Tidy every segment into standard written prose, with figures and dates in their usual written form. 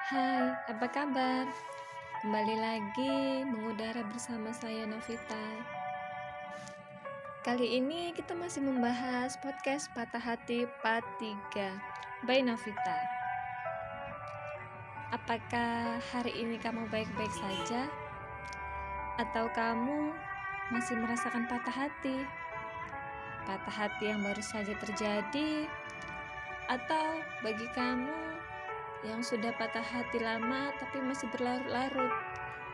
Hai, apa kabar? Kembali lagi mengudara bersama saya Novita. Kali ini kita masih membahas podcast Patah Hati Part 3 by Novita. Apakah hari ini kamu baik-baik saja? Atau kamu masih merasakan patah hati? Patah hati yang baru saja terjadi? Atau bagi kamu yang sudah patah hati lama tapi masih berlarut-larut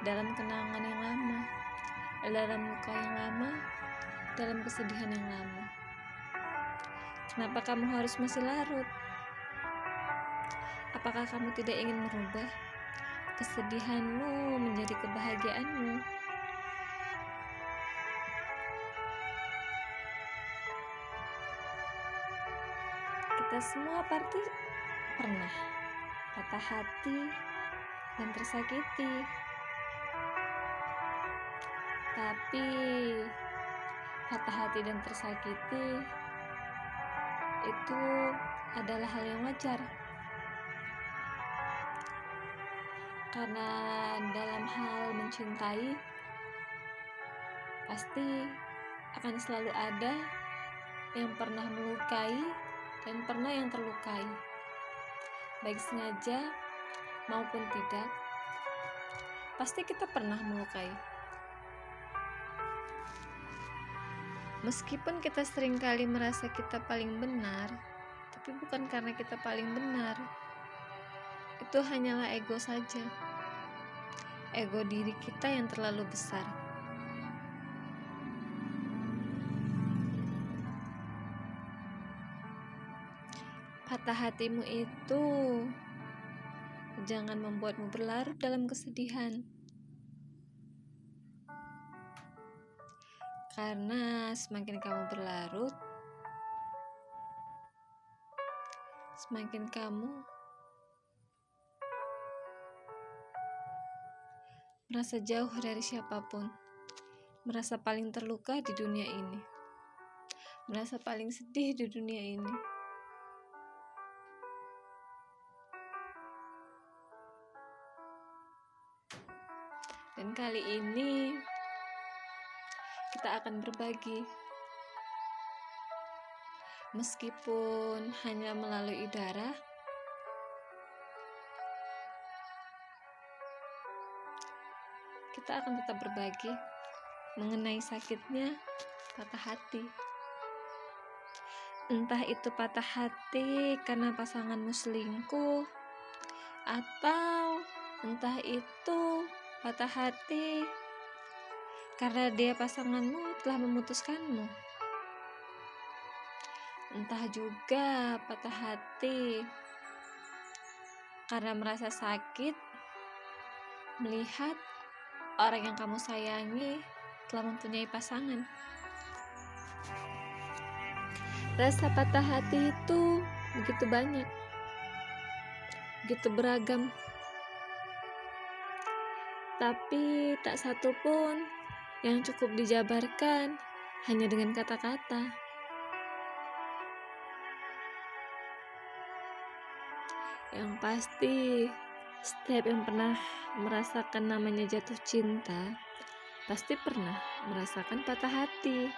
dalam kenangan yang lama, dalam luka yang lama, dalam kesedihan yang lama? Kenapa kamu harus masih larut? Apakah kamu tidak ingin merubah kesedihanmu menjadi kebahagiaanmu? Kita semua pasti pernah patah hati dan tersakiti. Tapi patah hati dan tersakiti itu adalah hal yang wajar. Karena dalam hal mencintai pasti akan selalu ada yang pernah melukai dan pernah yang terlukai, baik sengaja maupun tidak. Pasti kita pernah melukai. Meskipun kita seringkali merasa kita paling benar, tapi bukan karena kita paling benar. Itu hanyalah ego saja. Ego diri kita yang terlalu besar. Patah hatimu itu jangan membuatmu berlarut dalam kesedihan. Karena semakin kamu berlarut, semakin kamu merasa jauh dari siapapun, merasa paling terluka di dunia ini, merasa paling sedih di dunia ini. Dan kali ini kita akan berbagi, meskipun hanya melalui udara. Kita akan tetap berbagi mengenai sakitnya patah hati. Entah itu patah hati karena pasanganmu selingkuh, atau entah itu patah hati karena dia pasanganmu telah memutuskanmu. Entah juga patah hati karena merasa sakit melihat orang yang kamu sayangi telah mempunyai pasangan. Rasa patah hati itu begitu banyak, begitu beragam, tapi tak satu pun yang cukup dijabarkan hanya dengan kata-kata. Yang pasti, setiap yang pernah merasakan namanya jatuh cinta pasti pernah merasakan patah hati.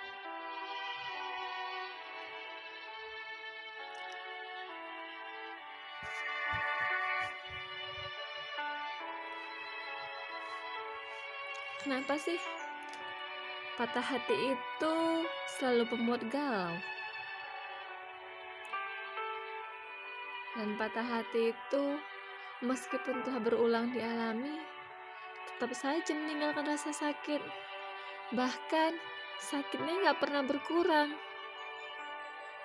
Kenapa sih patah hati itu selalu membuat galau? Dan patah hati itu meskipun telah berulang dialami, tetap saja meninggalkan rasa sakit. Bahkan sakitnya gak pernah berkurang.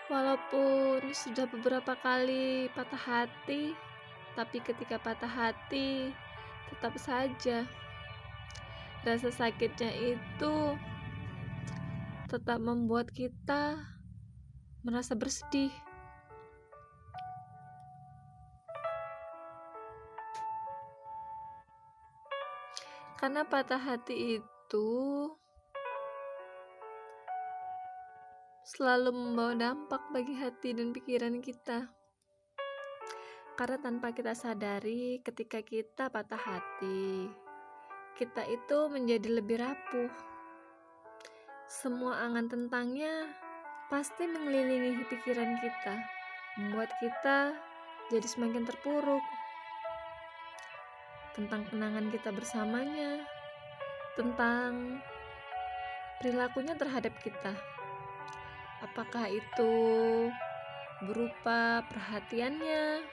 Walaupun sudah beberapa kali patah hati, tapi ketika patah hati tetap saja rasa sakitnya itu tetap membuat kita merasa bersedih. Karena patah hati itu selalu membawa dampak bagi hati dan pikiran kita. Karena tanpa kita sadari, ketika kita patah hati, kita itu menjadi lebih rapuh. Semua angan tentangnya pasti mengelilingi pikiran kita, membuat kita jadi semakin terpuruk. Tentang kenangan kita bersamanya, tentang perilakunya terhadap kita. Apakah itu berupa perhatiannya,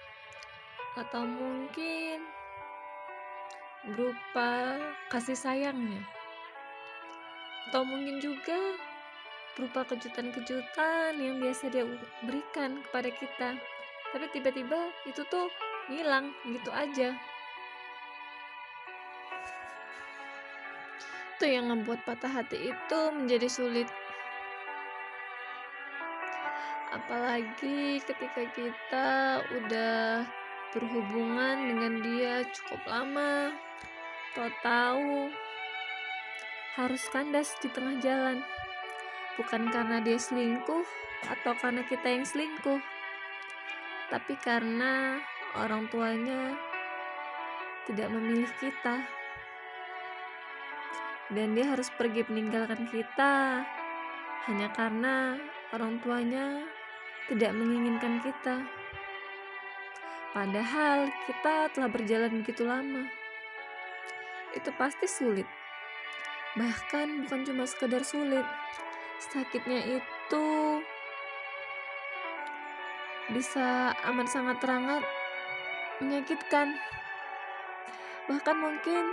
atau mungkin berupa kasih sayangnya, atau mungkin juga berupa kejutan-kejutan yang biasa dia berikan kepada kita, tapi tiba-tiba itu tuh hilang gitu aja. Itu yang membuat patah hati itu menjadi sulit. Apalagi ketika kita udah berhubungan dengan dia cukup lama, tahu-tahu harus kandas di tengah jalan. Bukan karena dia selingkuh atau karena kita yang selingkuh, tapi karena orang tuanya tidak memilih kita, dan dia harus pergi meninggalkan kita hanya karena orang tuanya tidak menginginkan kita. Padahal kita telah berjalan begitu lama. Itu pasti sulit. Bahkan bukan cuma sekedar sulit, sakitnya itu bisa amat sangat sangat menyakitkan. Bahkan mungkin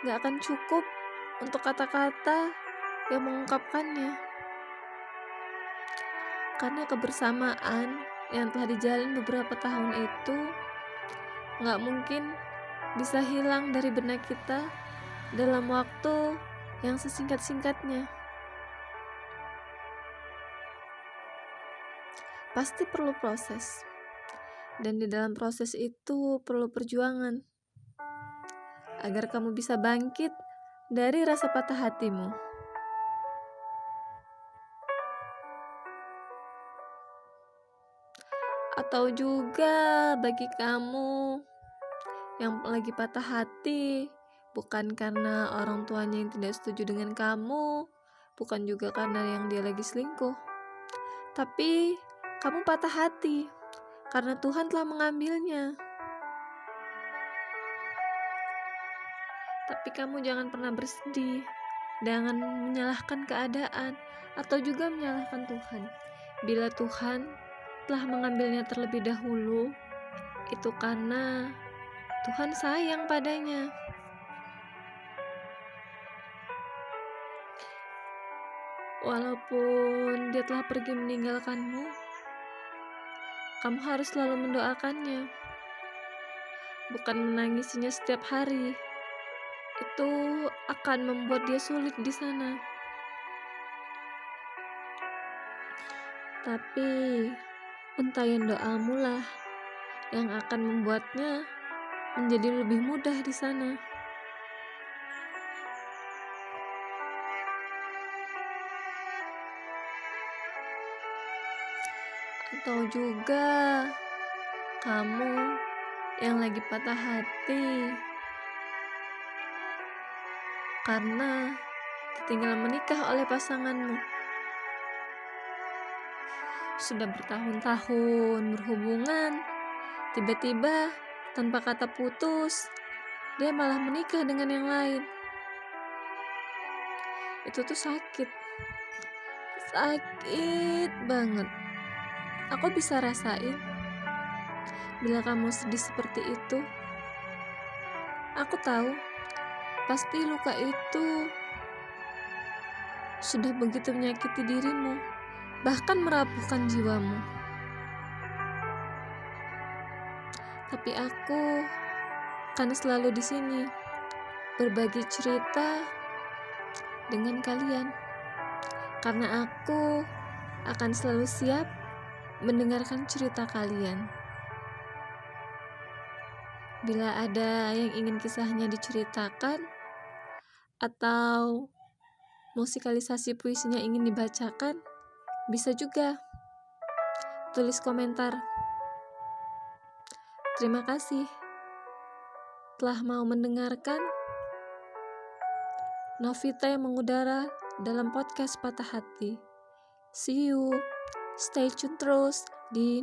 gak akan cukup untuk kata-kata yang mengungkapkannya. Karena kebersamaan yang telah dijalin beberapa tahun itu gak mungkin bisa hilang dari benak kita dalam waktu yang sesingkat-singkatnya. Pasti perlu proses, dan di dalam proses itu perlu perjuangan agar kamu bisa bangkit dari rasa patah hatimu. Atau juga bagi kamu yang lagi patah hati, bukan karena orang tuanya yang tidak setuju dengan kamu, bukan juga karena yang dia lagi selingkuh, tapi kamu patah hati karena Tuhan telah mengambilnya. Tapi kamu jangan pernah bersedih, jangan menyalahkan keadaan atau juga menyalahkan Tuhan. Bila Tuhan telah mengambilnya terlebih dahulu, itu karena Tuhan sayang padanya. Walaupun dia telah pergi meninggalkanmu, kamu harus selalu mendoakannya, bukan menangisinya setiap hari. Itu akan membuat dia sulit di sana. Tapi untayan doamu lah yang akan membuatnya menjadi lebih mudah di sana. Atau juga kamu yang lagi patah hati karena ditinggal menikah oleh pasanganmu. Sudah bertahun-tahun berhubungan, tiba-tiba tanpa kata putus, dia malah menikah dengan yang lain. Itu tuh sakit banget. Aku bisa rasain bila kamu sedih seperti itu. Aku tahu pasti luka itu sudah begitu menyakiti dirimu, bahkan merapuhkan jiwamu. Tapi aku akan selalu di sini berbagi cerita dengan kalian, karena aku akan selalu siap mendengarkan cerita kalian. Bila ada yang ingin kisahnya diceritakan atau musikalisasi puisinya ingin dibacakan, bisa juga tulis komentar. Terima kasih telah mau mendengarkan Novita yang mengudara dalam podcast Patah Hati. See you, stay tune terus di